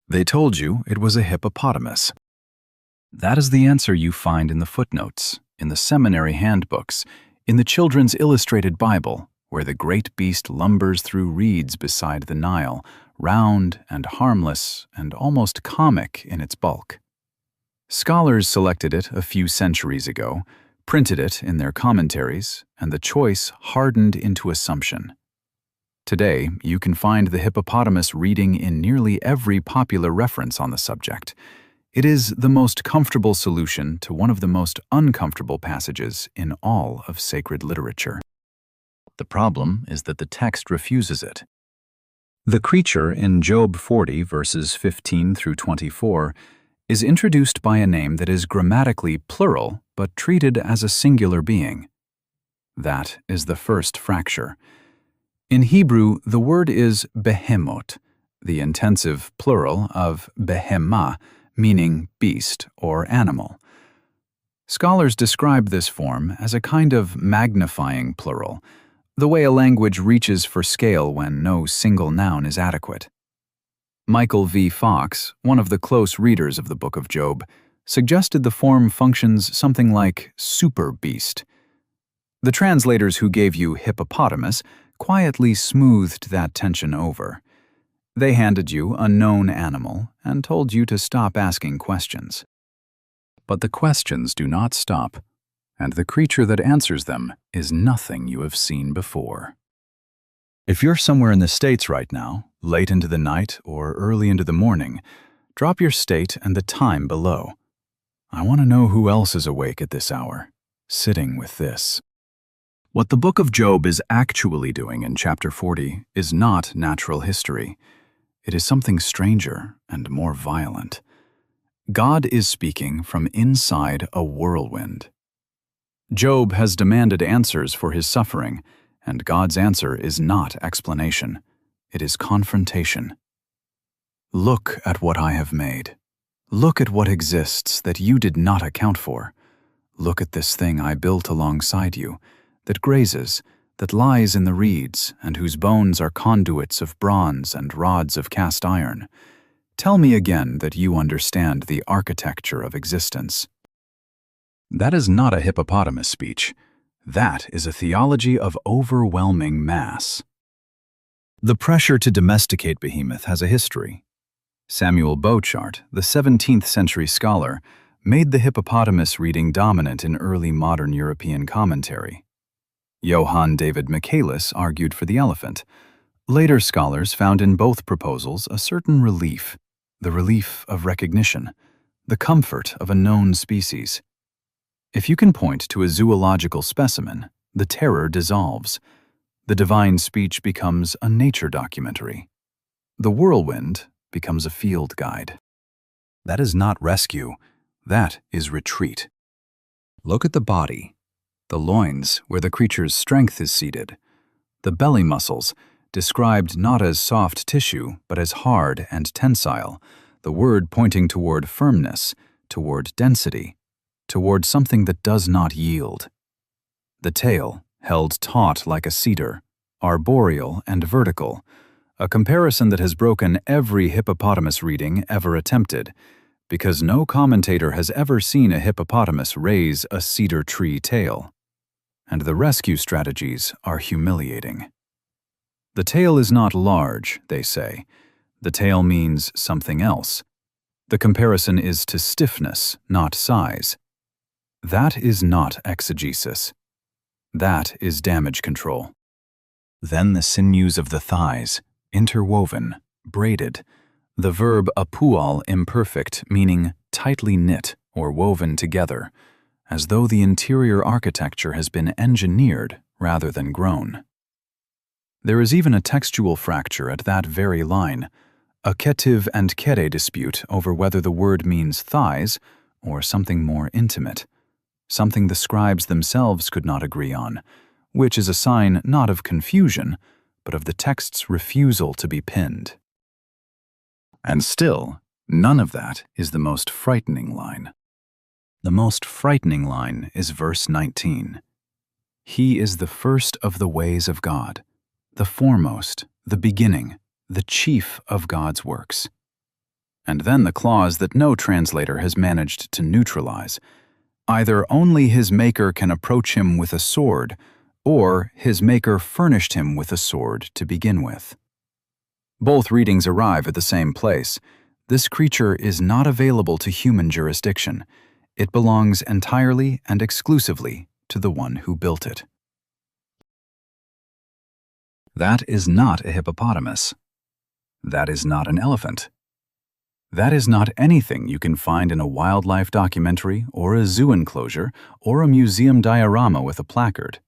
They told you it was a hippopotamus. That is the answer you find in the footnotes, in the seminary handbooks, in the children's illustrated Bible, where the great beast lumbers through reeds beside the Nile, round and harmless and almost comic in its bulk. Scholars selected it a few centuries ago, printed it in their commentaries, and the choice hardened into assumption. Today, you can find the hippopotamus reading in nearly every popular reference on the subject. It is the most comfortable solution to one of the most uncomfortable passages in all of sacred literature. The problem is that the text refuses it. The creature in Job 40, verses 15 through 24, is introduced by a name that is grammatically plural but treated as a singular being. That is the first fracture. In Hebrew, the word is Behemoth, the intensive plural of Behemah, meaning beast or animal. Scholars describe this form as a kind of magnifying plural, the way a language reaches for scale when no single noun is adequate. Michael V. Fox, one of the close readers of the Book of Job, suggested the form functions something like super beast. The translators who gave you hippopotamus quietly smoothed that tension over. They handed you a known animal and told you to stop asking questions. But the questions do not stop, and the creature that answers them is nothing you have seen before. If you're somewhere in the States right now, late into the night or early into the morning, drop your state and the time below. I want to know who else is awake at this hour, sitting with this. What the Book of Job is actually doing in chapter 40 is not natural history. It is something stranger and more violent. God is speaking from inside a whirlwind. Job has demanded answers for his suffering, and God's answer is not explanation. It is confrontation. Look at what I have made. Look at what exists that you did not account for. Look at this thing I built alongside you, that grazes, that lies in the reeds, and whose bones are conduits of bronze and rods of cast iron. Tell me again that you understand the architecture of existence. That is not a hippopotamus speech. That is a theology of overwhelming mass. The pressure to domesticate Behemoth has a history. Samuel Bochart, the 17th century scholar, made the hippopotamus reading dominant in early modern European commentary. Johann David Michaelis argued for the elephant. Later scholars found in both proposals a certain relief, the relief of recognition, the comfort of a known species. If you can point to a zoological specimen, the terror dissolves. The divine speech becomes a nature documentary. The whirlwind becomes a field guide. That is not rescue, that is retreat. Look at the body. The loins, where the creature's strength is seated. The belly muscles, described not as soft tissue, but as hard and tensile, the word pointing toward firmness, toward density, toward something that does not yield. The tail, held taut like a cedar, arboreal and vertical, a comparison that has broken every hippopotamus reading ever attempted, because no commentator has ever seen a hippopotamus raise a cedar tree tail. And the rescue strategies are humiliating. The tail is not large, they say. The tail means something else. The comparison is to stiffness, not size. That is not exegesis. That is damage control. Then the sinews of the thighs, interwoven, braided. The verb apual imperfect, meaning tightly knit or woven together, as though the interior architecture has been engineered rather than grown. There is even a textual fracture at that very line, a ketiv and kere dispute over whether the word means thighs or something more intimate, something the scribes themselves could not agree on, which is a sign not of confusion, but of the text's refusal to be pinned. And still, none of that is the most frightening line. The most frightening line is verse 19. He is the first of the ways of God, the foremost, the beginning, the chief of God's works. and then the clause that no translator has managed to neutralize. Either only his maker can approach him with a sword, or his maker furnished him with a sword to begin with. Both readings arrive at the same place. This creature is not available to human jurisdiction. It belongs entirely and exclusively to the one who built it. That is not a hippopotamus. That is not an elephant. That is not anything you can find in a wildlife documentary or a zoo enclosure or a museum diorama with a placard.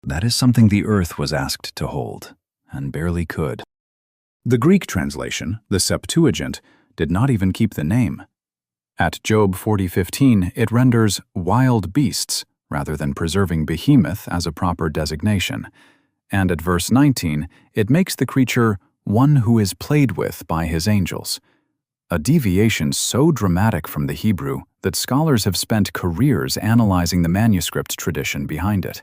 That is something the earth was asked to hold, and barely could. The Greek translation, the Septuagint, did not even keep the name. At Job 40:15, it renders wild beasts rather than preserving Behemoth as a proper designation. And at verse 19, it makes the creature one who is played with by his angels. A deviation so dramatic from the Hebrew that scholars have spent careers analyzing the manuscript tradition behind it.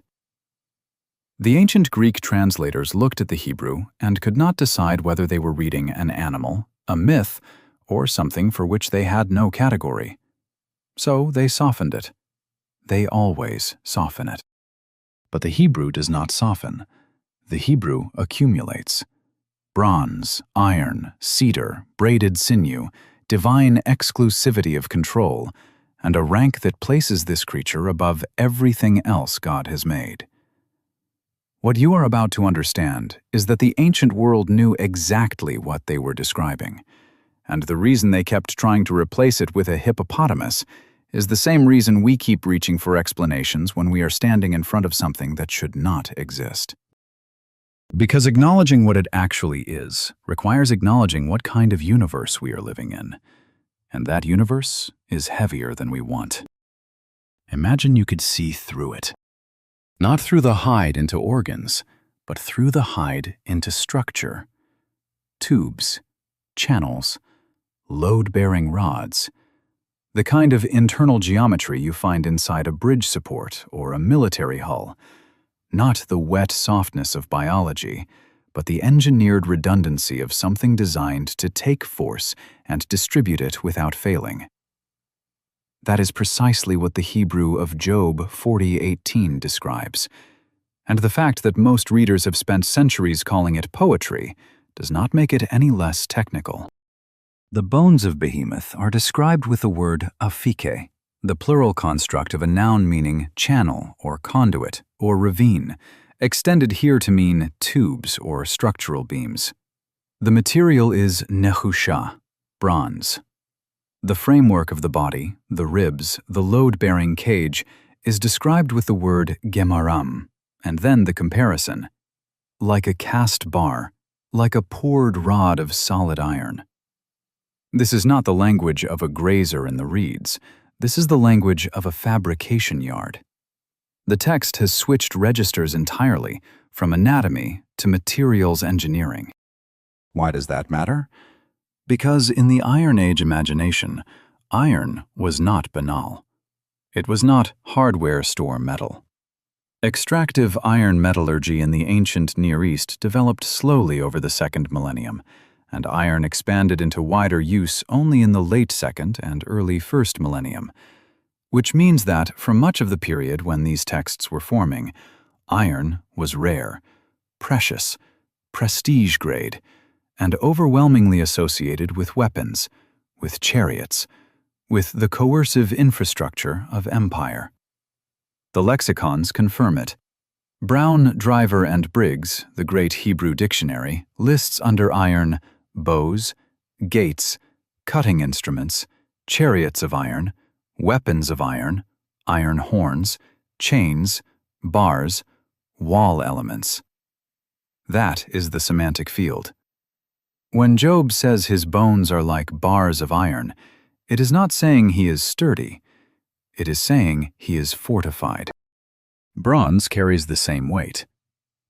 The ancient Greek translators looked at the Hebrew and could not decide whether they were reading an animal, a myth, or something for which they had no category. So they softened it. They always soften it. But the Hebrew does not soften. The Hebrew accumulates. Bronze, iron, cedar, braided sinew, divine exclusivity of control, and a rank that places this creature above everything else God has made. What you are about to understand is that the ancient world knew exactly what they were describing, and the reason they kept trying to replace it with a hippopotamus is the same reason we keep reaching for explanations when we are standing in front of something that should not exist. Because acknowledging what it actually is requires acknowledging what kind of universe we are living in, and that universe is heavier than we want. Imagine you could see through it. Not through the hide into organs, but through the hide into structure. Tubes, channels, load-bearing rods. The kind of internal geometry you find inside a bridge support or a military hull. Not the wet softness of biology, but the engineered redundancy of something designed to take force and distribute it without failing. That is precisely what the Hebrew of Job 40:18 describes, and the fact that most readers have spent centuries calling it poetry does not make it any less technical. The bones of Behemoth are described with the word aphike, the plural construct of a noun meaning channel or conduit or ravine, extended here to mean tubes or structural beams. The material is nechusha, bronze. The framework of the body, the ribs, the load-bearing cage, is described with the word gemaram, and then the comparison. Like a cast bar, like a poured rod of solid iron. This is not the language of a grazer in the reeds. This is the language of a fabrication yard. The text has switched registers entirely, from anatomy to materials engineering. Why does that matter? Because in the Iron Age imagination, iron was not banal. It was not hardware store metal. Extractive iron metallurgy in the ancient Near East developed slowly over the second millennium, and iron expanded into wider use only in the late second and early first millennium, which means that for much of the period when these texts were forming, iron was rare, precious, prestige grade, and overwhelmingly associated with weapons, with chariots, with the coercive infrastructure of empire. The lexicons confirm it. Brown, Driver, and Briggs, the great Hebrew dictionary, lists under iron bows, gates, cutting instruments, chariots of iron, weapons of iron, iron horns, chains, bars, wall elements. That is the semantic field. When Job says his bones are like bars of iron, it is not saying he is sturdy. It is saying he is fortified. Bronze carries the same weight.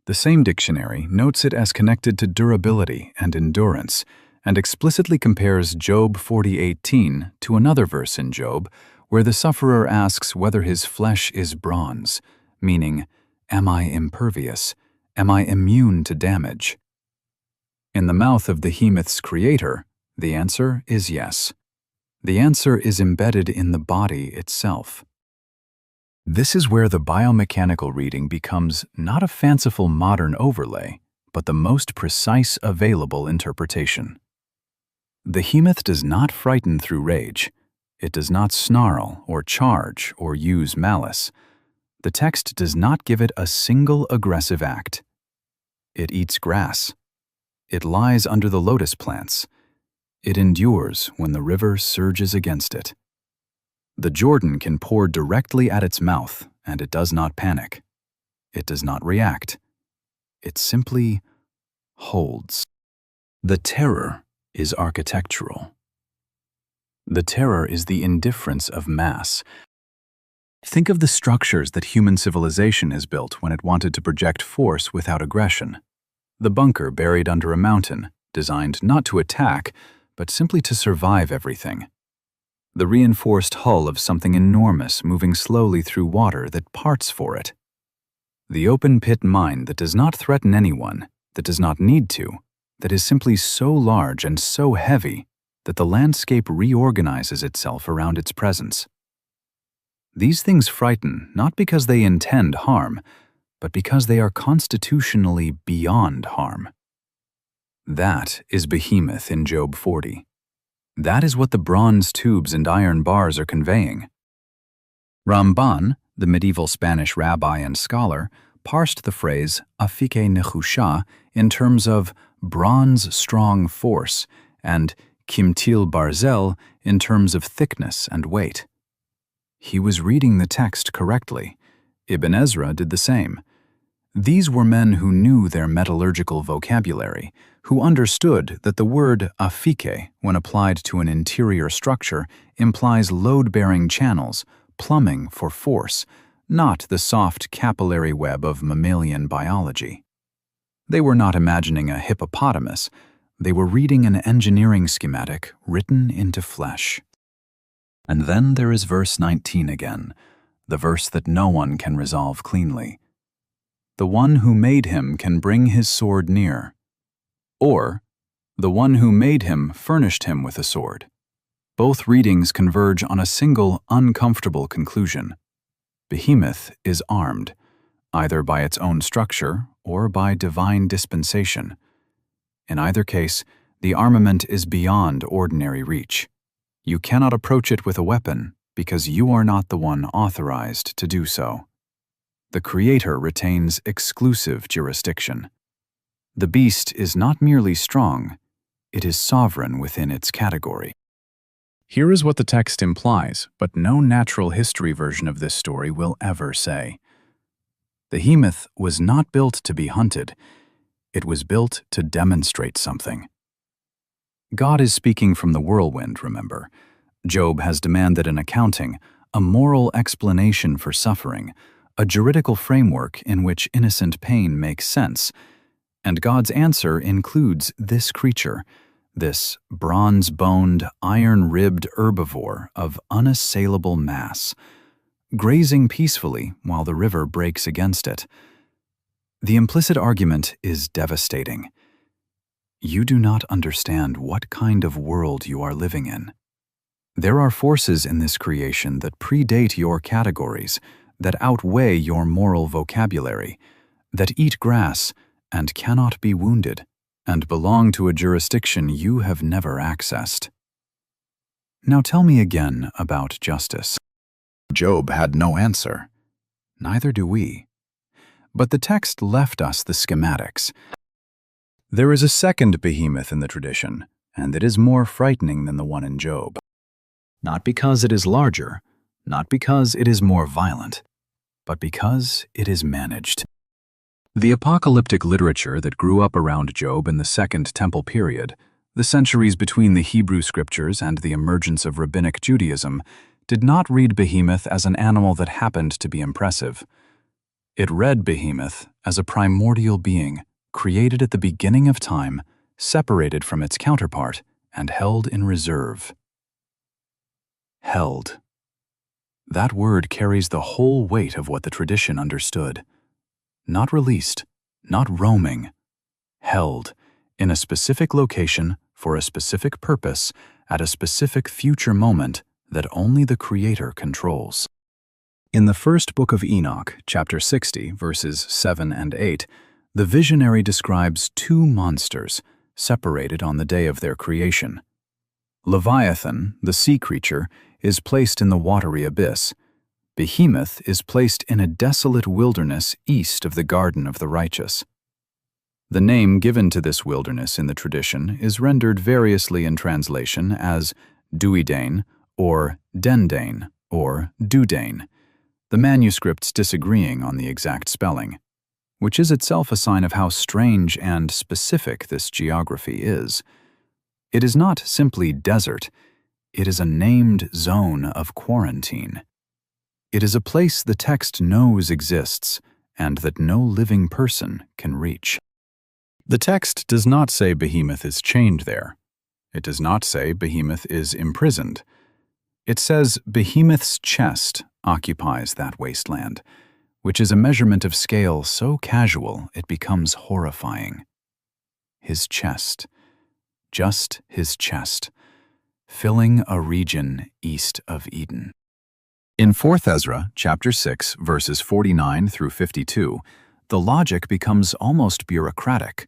The same dictionary notes it as connected to durability and endurance, and explicitly compares Job 40:18 to another verse in Job where the sufferer asks whether his flesh is bronze, meaning, am I impervious? Am I immune to damage? In the mouth of Behemoth's creator, The answer is yes. The answer is embedded in the body itself. This is where the biomechanical reading becomes not a fanciful modern overlay, but the most precise available interpretation. Behemoth does not frighten through rage. It does not snarl or charge or use malice. The text does not give it a single aggressive act. It eats grass. It lies under the lotus plants. It endures when the river surges against it. The Jordan can pour directly at its mouth, and it does not panic. It does not react. It simply holds. The terror is architectural. The terror is the indifference of mass. Think of the structures that human civilization has built when it wanted to project force without aggression. The bunker buried under a mountain, designed not to attack, but simply to survive everything. The reinforced hull of something enormous moving slowly through water that parts for it. The open-pit mine that does not threaten anyone, that does not need to, that is simply so large and so heavy that the landscape reorganizes itself around its presence. These things frighten not because they intend harm, but because they are constitutionally beyond harm. That is Behemoth in Job 40. That is what the bronze tubes and iron bars are conveying. Ramban, the medieval Spanish rabbi and scholar, parsed the phrase afike nechusha in terms of bronze strong force and kimtil barzel in terms of thickness and weight. He was reading the text correctly. Ibn Ezra did the same. These were men who knew their metallurgical vocabulary, who understood that the word afike, when applied to an interior structure, implies load-bearing channels, plumbing for force, not the soft capillary web of mammalian biology. They were not imagining a hippopotamus. They were reading an engineering schematic written into flesh. And then there is verse 19 again, the verse that no one can resolve cleanly. The one who made him can bring his sword near. Or, the one who made him furnished him with a sword. Both readings converge on a single uncomfortable conclusion. Behemoth is armed, either by its own structure or by divine dispensation. In either case, the armament is beyond ordinary reach. You cannot approach it with a weapon because you are not the one authorized to do so. The Creator retains exclusive jurisdiction. The beast is not merely strong, it is sovereign within its category. Here is what the text implies, but no natural history version of this story will ever say. The Behemoth was not built to be hunted. It was built to demonstrate something. God is speaking from the whirlwind, remember. Job has demanded an accounting, a moral explanation for suffering, a juridical framework in which innocent pain makes sense. And God's answer includes this creature, this bronze-boned, iron-ribbed herbivore of unassailable mass, grazing peacefully while the river breaks against it. The implicit argument is devastating. You do not understand what kind of world you are living in. There are forces in this creation that predate your categories, that outweigh your moral vocabulary, that eat grass and cannot be wounded, and belong to a jurisdiction you have never accessed. Now tell me again about justice. Job had no answer. Neither do we. But the text left us the schematics. There is a second behemoth in the tradition, and it is more frightening than the one in Job. Not because it is larger, not because it is more violent, but because it is managed. The apocalyptic literature that grew up around Job in the Second Temple period, the centuries between the Hebrew Scriptures and the emergence of Rabbinic Judaism, did not read Behemoth as an animal that happened to be impressive. It read Behemoth as a primordial being, created at the beginning of time, separated from its counterpart, and held in reserve. Held. That word carries the whole weight of what the tradition understood. Not released, not roaming. Held, in a specific location, for a specific purpose, at a specific future moment that only the Creator controls. In the first book of Enoch, chapter 60, verses 7 and 8, the visionary describes two monsters separated on the day of their creation. Leviathan, the sea creature, is placed in the watery abyss. Behemoth is placed in a desolate wilderness east of the Garden of the Righteous. The name given to this wilderness in the tradition is rendered variously in translation as Duidane or Dendane or Dudane, the manuscripts disagreeing on the exact spelling, which is itself a sign of how strange and specific this geography is. It is not simply desert, it is a named zone of quarantine. It is a place the text knows exists and that no living person can reach. The text does not say Behemoth is chained there. It does not say Behemoth is imprisoned. It says Behemoth's chest occupies that wasteland, which is a measurement of scale so casual it becomes horrifying. His chest, just his chest, filling a region east of Eden. In 4th Ezra, chapter 6, verses 49 through 52, the logic becomes almost bureaucratic.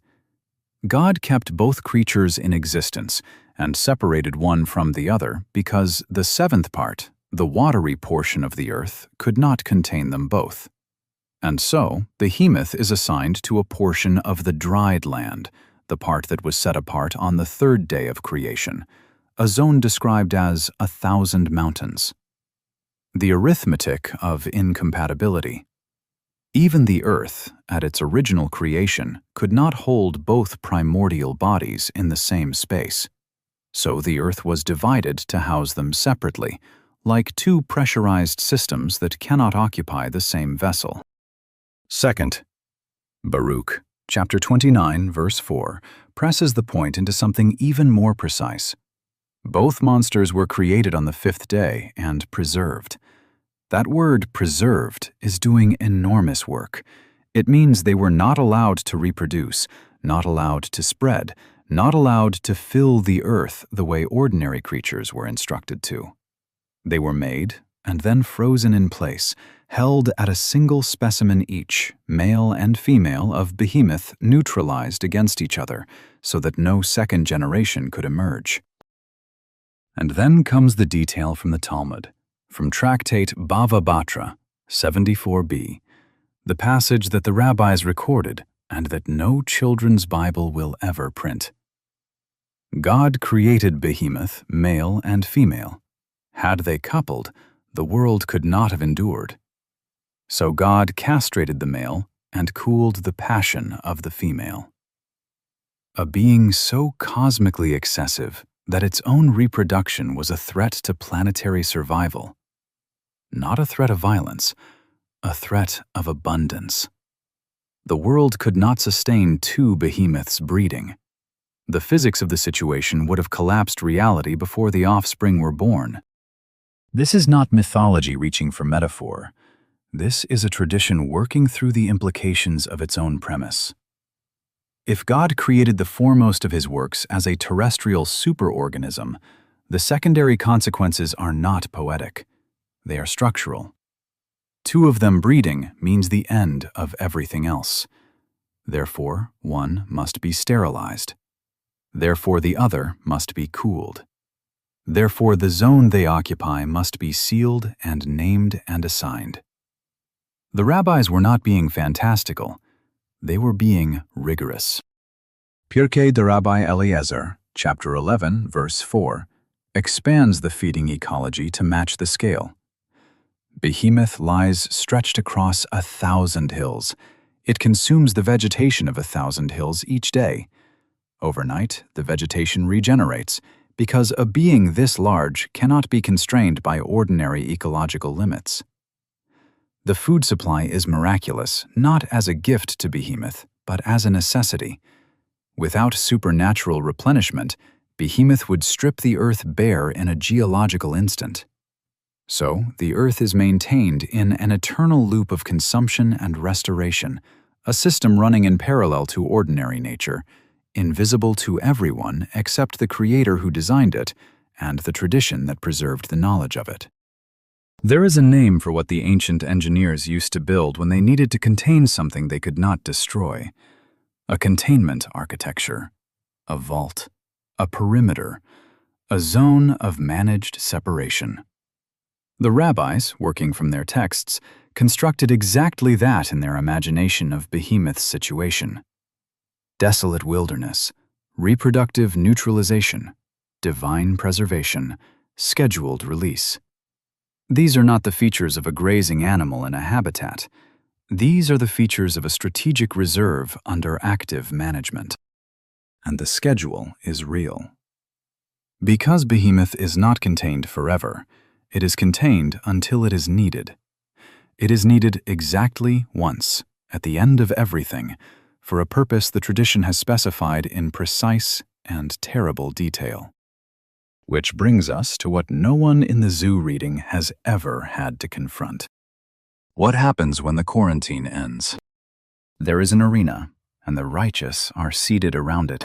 God kept both creatures in existence and separated one from the other because the seventh part, the watery portion of the earth, could not contain them both. And so, Behemoth is assigned to a portion of the dried land, the part that was set apart on the third day of creation, a zone described as 1,000 mountains. The arithmetic of incompatibility. Even the earth, at its original creation, could not hold both primordial bodies in the same space. So the earth was divided to house them separately, like two pressurized systems that cannot occupy the same vessel. Second, Baruch, chapter 29, verse 4, presses the point into something even more precise. Both monsters were created on the fifth day and preserved. That word preserved is doing enormous work. It means they were not allowed to reproduce, not allowed to spread, not allowed to fill the earth the way ordinary creatures were instructed to. They were made and then frozen in place, held at a single specimen each, male and female of Behemoth, neutralized against each other so that no second generation could emerge. And then comes the detail from the Talmud, from Tractate Bava Batra, 74b, the passage that the rabbis recorded and that no children's Bible will ever print. God created Behemoth, male and female. Had they coupled, the world could not have endured. So God castrated the male and cooled the passion of the female. A being so cosmically excessive that its own reproduction was a threat to planetary survival. Not a threat of violence, a threat of abundance. The world could not sustain two behemoths breeding. The physics of the situation would have collapsed reality before the offspring were born. This is not mythology reaching for metaphor. This is a tradition working through the implications of its own premise. If God created the foremost of his works as a terrestrial superorganism, the secondary consequences are not poetic. They are structural. Two of them breeding means the end of everything else. Therefore, one must be sterilized. Therefore, the other must be cooled. Therefore, the zone they occupy must be sealed and named and assigned. The rabbis were not being fantastical. They were being rigorous. Pirkei de Rabbi Eliezer, chapter 11, verse 4, expands the feeding ecology to match the scale. Behemoth lies stretched across 1,000 hills. It consumes the vegetation of 1,000 hills each day. Overnight, the vegetation regenerates, because a being this large cannot be constrained by ordinary ecological limits. The food supply is miraculous, not as a gift to Behemoth, but as a necessity. Without supernatural replenishment, Behemoth would strip the earth bare in a geological instant. So, the earth is maintained in an eternal loop of consumption and restoration, a system running in parallel to ordinary nature, invisible to everyone except the creator who designed it and the tradition that preserved the knowledge of it. There is a name for what the ancient engineers used to build when they needed to contain something they could not destroy. A containment architecture, a vault, a perimeter, a zone of managed separation. The rabbis, working from their texts, constructed exactly that in their imagination of Behemoth's situation. Desolate wilderness, reproductive neutralization, divine preservation, scheduled release. These are not the features of a grazing animal in a habitat. These are the features of a strategic reserve under active management. And the schedule is real. Because Behemoth is not contained forever, it is contained until it is needed. It is needed exactly once, at the end of everything, for a purpose the tradition has specified in precise and terrible detail. Which brings us to what no one in the zoo reading has ever had to confront. What happens when the quarantine ends? There is an arena, and the righteous are seated around it.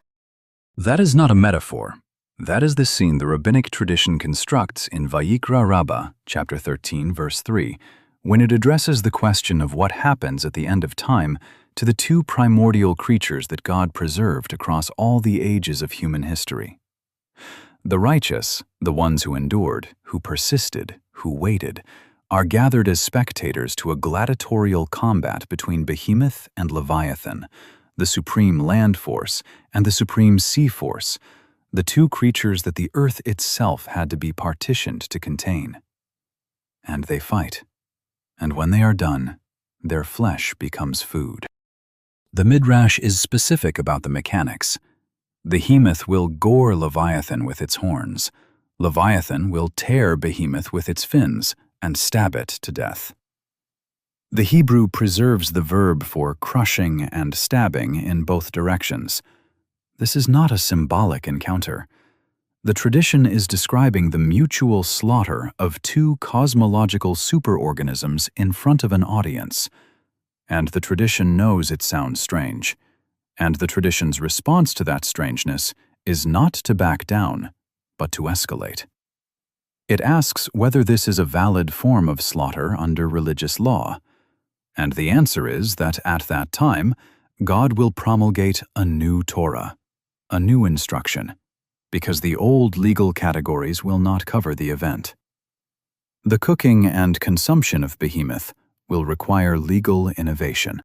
That is not a metaphor. That is the scene the rabbinic tradition constructs in Vayikra Rabbah, chapter 13, verse 3, when it addresses the question of what happens at the end of time to the two primordial creatures that God preserved across all the ages of human history. The righteous, the ones who endured, who persisted, who waited, are gathered as spectators to a gladiatorial combat between Behemoth and Leviathan, the supreme land force and the supreme sea force, the two creatures that the earth itself had to be partitioned to contain. And they fight. And when they are done, their flesh becomes food. The Midrash is specific about the mechanics. Behemoth will gore Leviathan with its horns. Leviathan will tear Behemoth with its fins and stab it to death. The Hebrew preserves the verb for crushing and stabbing in both directions. This is not a symbolic encounter. The tradition is describing the mutual slaughter of two cosmological superorganisms in front of an audience. And the tradition knows it sounds strange. And the tradition's response to that strangeness is not to back down, but to escalate. It asks whether this is a valid form of slaughter under religious law. And the answer is that at that time, God will promulgate a new Torah, a new instruction, because the old legal categories will not cover the event. The cooking and consumption of Behemoth will require legal innovation.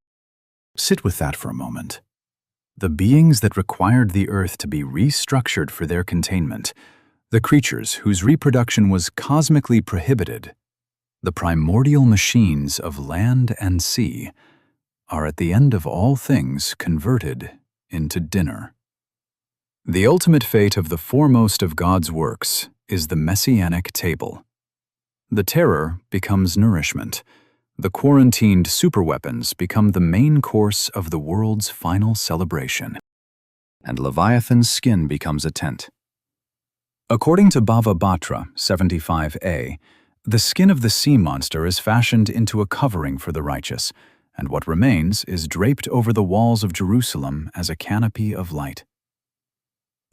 Sit with that for a moment. The beings that required the earth to be restructured for their containment, the creatures whose reproduction was cosmically prohibited, the primordial machines of land and sea, are at the end of all things converted into dinner. The ultimate fate of the foremost of God's works is the messianic table. The terror becomes nourishment. The quarantined superweapons become the main course of the world's final celebration. And Leviathan's skin becomes a tent. According to Bava Batra 75a, the skin of the sea monster is fashioned into a covering for the righteous, and what remains is draped over the walls of Jerusalem as a canopy of light.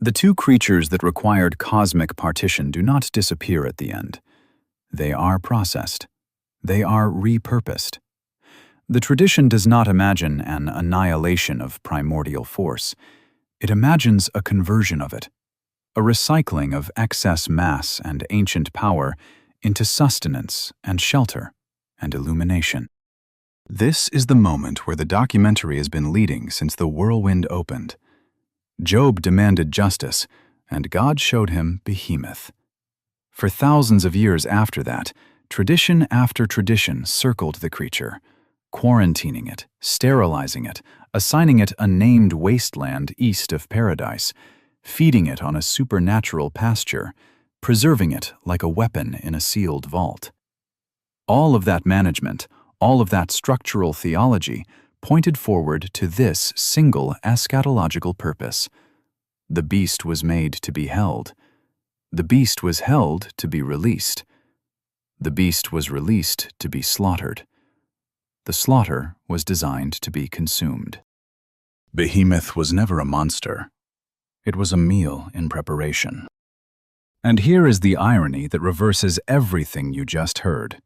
The two creatures that required cosmic partition do not disappear at the end. They are processed. They are repurposed. The tradition does not imagine an annihilation of primordial force. It imagines a conversion of it, a recycling of excess mass and ancient power into sustenance and shelter and illumination. This is the moment where the documentary has been leading since the whirlwind opened. Job demanded justice, and God showed him Behemoth. For thousands of years after that, tradition after tradition circled the creature, quarantining it, sterilizing it, assigning it a named wasteland east of paradise, feeding it on a supernatural pasture, preserving it like a weapon in a sealed vault. All of that management, all of that structural theology pointed forward to this single eschatological purpose. The beast was made to be held. The beast was held to be released. The beast was released to be slaughtered. The slaughter was designed to be consumed. Behemoth was never a monster. It was a meal in preparation. And here is the irony that reverses everything you just heard.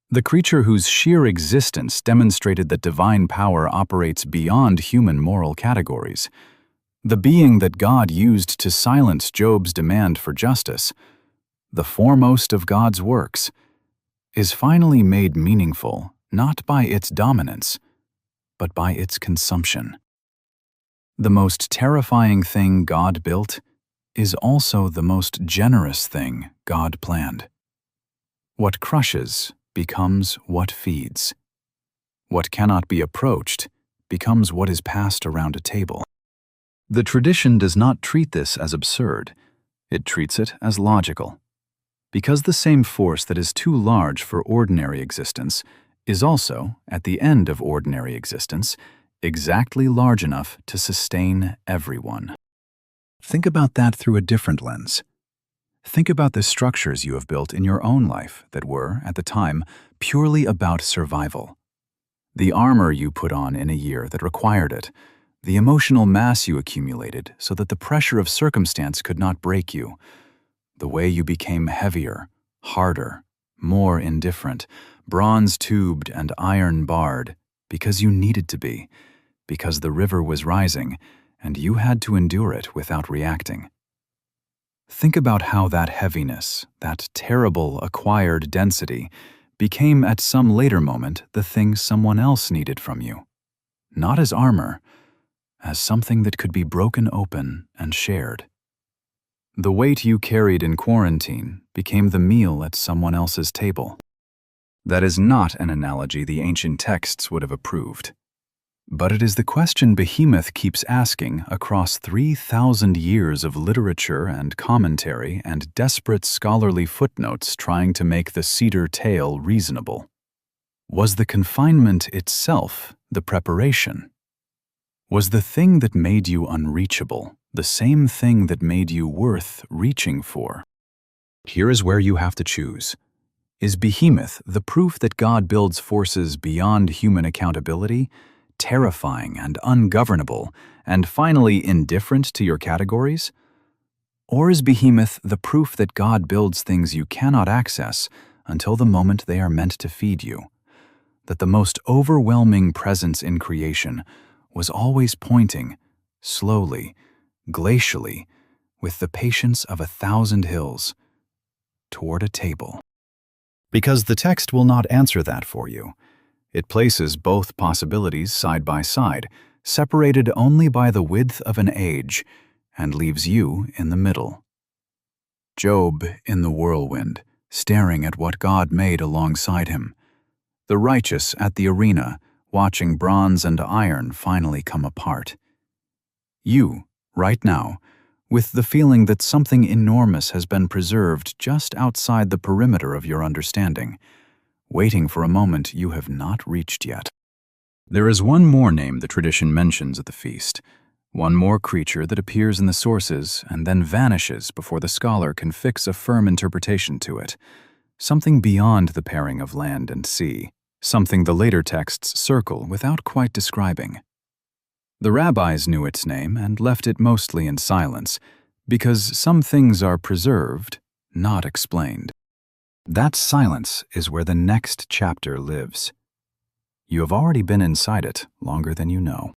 The creature whose sheer existence demonstrated that divine power operates beyond human moral categories, the being that God used to silence Job's demand for justice, the foremost of God's works, is finally made meaningful not by its dominance, but by its consumption. The most terrifying thing God built is also the most generous thing God planned. What crushes becomes what feeds. What cannot be approached becomes what is passed around a table. The tradition does not treat this as absurd. It treats it as logical. Because the same force that is too large for ordinary existence is also, at the end of ordinary existence, exactly large enough to sustain everyone. Think about that through a different lens. Think about the structures you have built in your own life that were, at the time, purely about survival. The armor you put on in a year that required it, the emotional mass you accumulated so that the pressure of circumstance could not break you, the way you became heavier, harder, more indifferent, bronze-tubed and iron-barred, because you needed to be, because the river was rising, and you had to endure it without reacting. Think about how that heaviness, that terrible acquired density, became at some later moment the thing someone else needed from you. Not as armor, as something that could be broken open and shared. The weight you carried in quarantine became the meal at someone else's table. That is not an analogy the ancient texts would have approved. But it is the question Behemoth keeps asking across 3,000 years of literature and commentary and desperate scholarly footnotes trying to make the cedar tale reasonable. Was the confinement itself the preparation? Was the thing that made you unreachable the same thing that made you worth reaching for? Here is where you have to choose. Is Behemoth the proof that God builds forces beyond human accountability, terrifying and ungovernable, and finally indifferent to your categories? Or is Behemoth the proof that God builds things you cannot access until the moment they are meant to feed you? That the most overwhelming presence in creation was always pointing, slowly, glacially, with the patience of 1,000 hills, toward a table? Because the text will not answer that for you. It places both possibilities side by side, separated only by the width of an age, and leaves you in the middle. Job in the whirlwind, staring at what God made alongside him. The righteous at the arena, watching bronze and iron finally come apart. You, right now, with the feeling that something enormous has been preserved just outside the perimeter of your understanding, waiting for a moment you have not reached yet. There is one more name the tradition mentions at the feast, one more creature that appears in the sources and then vanishes before the scholar can fix a firm interpretation to it, something beyond the pairing of land and sea, something the later texts circle without quite describing. The rabbis knew its name and left it mostly in silence, because some things are preserved, not explained. That silence is where the next chapter lives. You have already been inside it longer than you know.